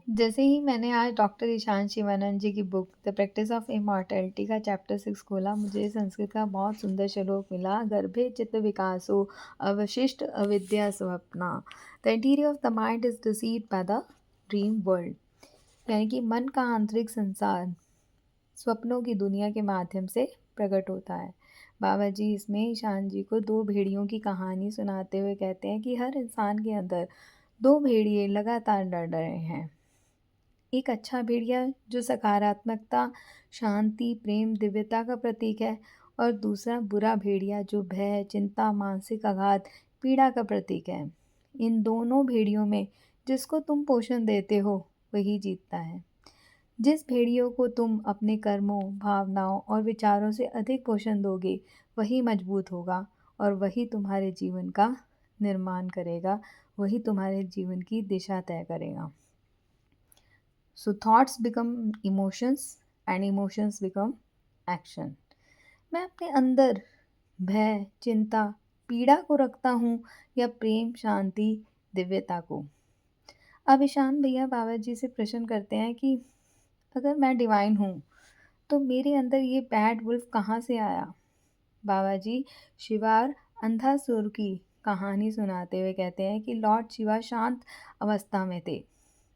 जैसे ही मैंने आज डॉक्टर ईशान शिवानंद जी की book the practice of immortality का चैप्टर 6 खोला, मुझे संस्कृत का बहुत सुंदर श्लोक मिला। गर्भे चित्त विकासो अवशिष्ट अविद्या Swapna, the interior of the mind is deceived by the dream world. यानी कि मन का आंतरिक संसार स्वप्नों की दुनिया के माध्यम से प्रकट होता है। बाबा जी इसमें ईशान जी को दो भेड़ियों की कहानी सुनाते हुए कहते हैं कि हर इंसान के अंदर दो भेड़िए लगातार लड़ रहे हैं। एक अच्छा भेड़िया जो सकारात्मकता, शांति, प्रेम, दिव्यता का प्रतीक है, और दूसरा बुरा भेड़िया जो भय, चिंता, मानसिक आघात, पीड़ा का प्रतीक है। इन दोनों भेड़ियों में जिसको तुम पोषण देते हो वही जीतता है। जिस भेड़ियों को तुम अपने कर्मों, भावनाओं और विचारों से अधिक पोषण दोगे वही मजबूत होगा, और वही तुम्हारे जीवन का निर्माण करेगा, वही तुम्हारे जीवन की दिशा तय करेगा। So thoughts become emotions and emotions become action. मैं अपने अंदर भय, चिंता, पीड़ा को रखता हूँ या प्रेम, शांति, दिव्यता को। अब ईशान भैया बाबा जी से प्रश्न करते हैं कि अगर मैं डिवाइन हूँ तो मेरे अंदर ये बैड वुल्फ कहाँ से आया। बाबा जी शिवार अंधासुर की कहानी सुनाते हुए कहते हैं कि लॉर्ड शिवा शांत अवस्था में थे।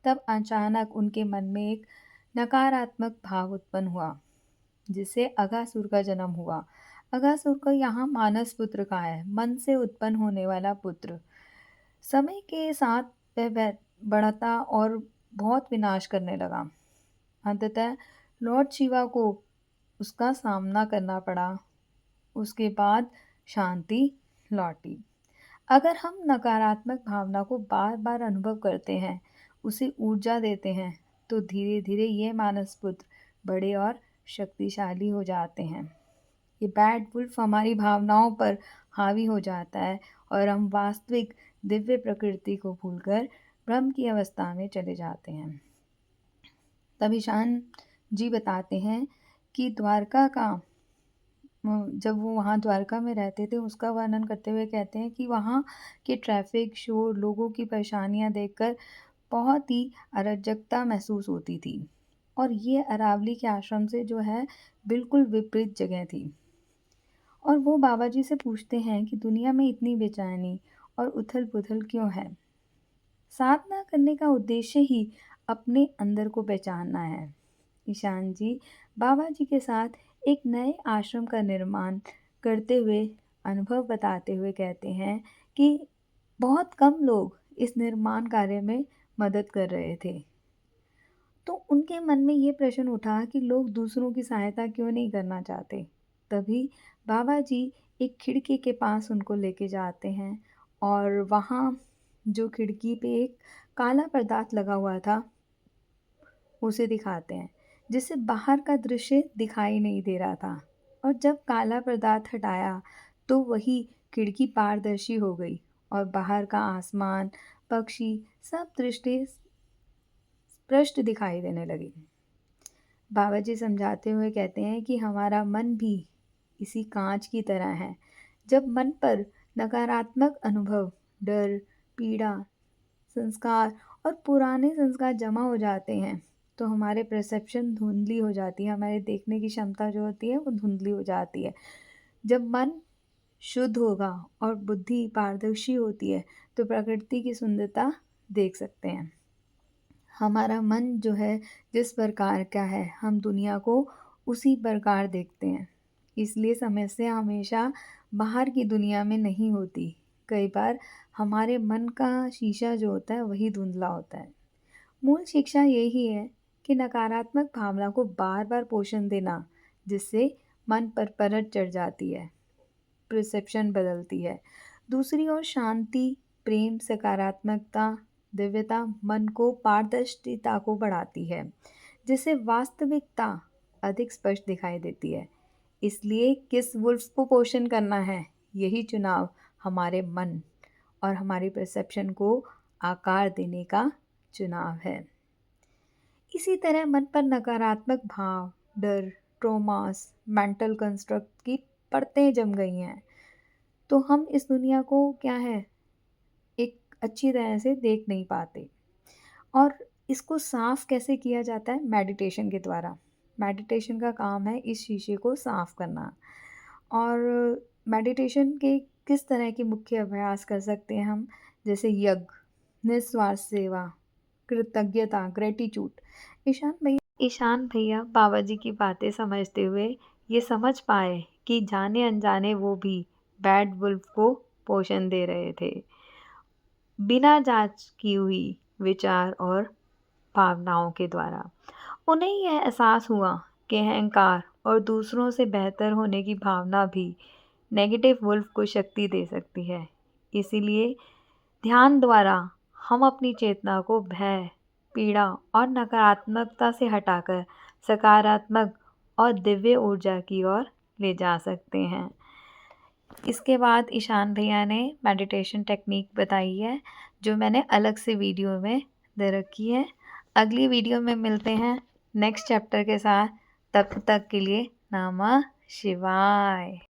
तब अचानक उनके मन में एक नकारात्मक भाव उत्पन्न हुआ, जिससे अघासुर का जन्म हुआ। अघासुर को यहाँ मानस पुत्र का है, मन से उत्पन्न होने वाला पुत्र। समय के साथ वह बढ़ता और बहुत विनाश करने लगा। अंततः लॉर्ड शिवा को उसका सामना करना पड़ा। उसके बाद शांति लौटी। अगर हम नकारात्मक भावना को बार बार अनुभव करते हैं, उसे ऊर्जा देते हैं, तो धीरे धीरे ये मानस पुत्र बड़े और शक्तिशाली हो जाते हैं। ये बैड वुल्फ हमारी भावनाओं पर हावी हो जाता है और हम वास्तविक दिव्य प्रकृति को भूलकर भ्रम की अवस्था में चले जाते हैं। तब ईशान जी बताते हैं कि द्वारका का जब वो वहाँ द्वारका में रहते थे उसका वर्णन करते हुए कहते हैं कि वहाँ के ट्रैफिक, शोर, लोगों की परेशानियाँ देखकर बहुत ही अराजकता महसूस होती थी, और ये अरावली के आश्रम से जो है बिल्कुल विपरीत जगह थी। और वो बाबा जी से पूछते हैं कि दुनिया में इतनी बेचैनी और उथल पुथल क्यों है। साधना करने का उद्देश्य ही अपने अंदर को पहचानना है। ईशान जी बाबा जी के साथ एक नए आश्रम का निर्माण करते हुए अनुभव बताते हुए कहते हैं कि बहुत कम लोग इस निर्माण कार्य में मदद कर रहे थे। तो उनके मन में ये प्रश्न उठा कि लोग दूसरों की सहायता क्यों नहीं करना चाहते। तभी बाबा जी एक खिड़की के पास उनको लेके जाते हैं, और वहाँ जो खिड़की पे एक काला पदार्थ लगा हुआ था उसे दिखाते हैं, जिससे बाहर का दृश्य दिखाई नहीं दे रहा था। और जब काला पदार्थ हटाया तो वही खिड़की पारदर्शी हो गई, और बाहर का आसमान, पक्षी, सब दृष्टि स्पष्ट दिखाई देने लगी। बाबा जी समझाते हुए कहते हैं कि हमारा मन भी इसी कांच की तरह है। जब मन पर नकारात्मक अनुभव, डर, पीड़ा, संस्कार और पुराने संस्कार जमा हो जाते हैं, तो हमारे परसेप्शन धुंधली हो जाती है, हमारे देखने की क्षमता जो होती है वो धुंधली हो जाती है। जब मन शुद्ध होगा और बुद्धि पारदर्शी होती है तो प्रकृति की सुंदरता देख सकते हैं। हमारा मन जो है जिस प्रकार का है हम दुनिया को उसी प्रकार देखते हैं। इसलिए समस्या हमेशा बाहर की दुनिया में नहीं होती। कई बार हमारे मन का शीशा जो होता है वही धुंधला होता है। मूल शिक्षा यही है कि नकारात्मक भावना को बार बार पोषण देना, जिससे मन पर परत चढ़ जाती है, परसेप्शन बदलती है। दूसरी ओर शांति, प्रेम, सकारात्मकता, दिव्यता मन को पारदर्शिता को बढ़ाती है, जिससे वास्तविकता अधिक स्पष्ट दिखाई देती है। इसलिए किस वुल्फ को पोषण करना है, यही चुनाव हमारे मन और हमारी परसेप्शन को आकार देने का चुनाव है। इसी तरह मन पर नकारात्मक भाव, डर, ट्रोमास, मेंटल कंस्ट्रक्ट की परतें जम गई हैं, तो हम इस दुनिया को क्या है एक अच्छी तरह से देख नहीं पाते। और इसको साफ़ कैसे किया जाता है? मेडिटेशन के द्वारा। मेडिटेशन का काम है इस शीशे को साफ़ करना। और मेडिटेशन के किस तरह के मुख्य अभ्यास कर सकते हैं हम? जैसे यज्ञ, निस्वार्थ सेवा, कृतज्ञता, ग्रैटिट्यूड। ईशान भैया बाबा जी की बातें समझते हुए ये समझ पाए कि जाने-अनजाने वो भी बैड वुल्फ को पोषण दे रहे थे। बिना जाँच की हुई विचार और भावनाओं के द्वारा। उन्हें यह एहसास हुआ कि अहंकार और दूसरों से बेहतर होने की भावना भी नेगेटिव वुल्फ को शक्ति दे सकती है। इसीलिए ध्यान द्वारा हम अपनी चेतना को भय, पीड़ा और नकारात्मकता से हटाकर सकारात्मक और दिव्य ऊर्जा की ओर ले जा सकते हैं। इसके बाद ईशान भैया ने मेडिटेशन टेक्निक बताई है, जो मैंने अलग से वीडियो में दे रखी है। अगली वीडियो में मिलते हैं नेक्स्ट चैप्टर के साथ। तब तक के लिए नमः शिवाय।